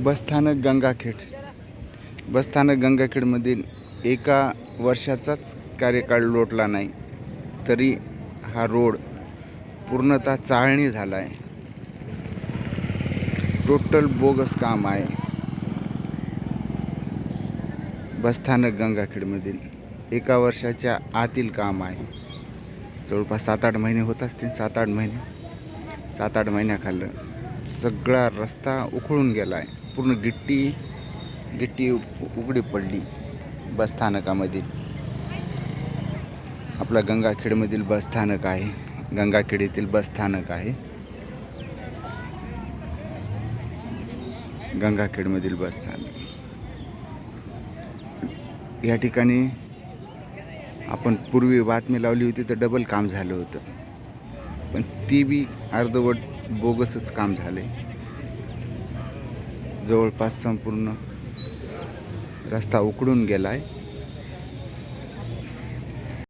बसस्थानक गंगाखेड. बसस्थानक गंगाखेडमधील एका वर्षाचाच कार्यकाळ लोटला नाही तरी हा रोड पूर्णतः चाळणी झाला आहे. टोटल बोगस काम आहे. बसस्थानक गंगाखेडमधील एका वर्षाच्या आतील काम आहे. जवळपास 7-8 महिने होत असतील. 7-8 महिने. 7-8 महिन्याखालं सगळा रस्ता उखळून गेला आहे. पूर्ण गिट्टी उघडी पडली बसस्थानकामध्ये. आपला गंगाखेडमधील बसस्थानक आहे. गंगाखेड येथील बसस्थानक आहे. गंगाखेडमधील बसस्थानक. या ठिकाणी आपण पूर्वी बातमी लावली होती तर डबल काम झालं होतं, पण ती बी अर्धवट बोगसच काम झाले. जवळपास संपूर्ण रस्ता उकडून गेला आहे.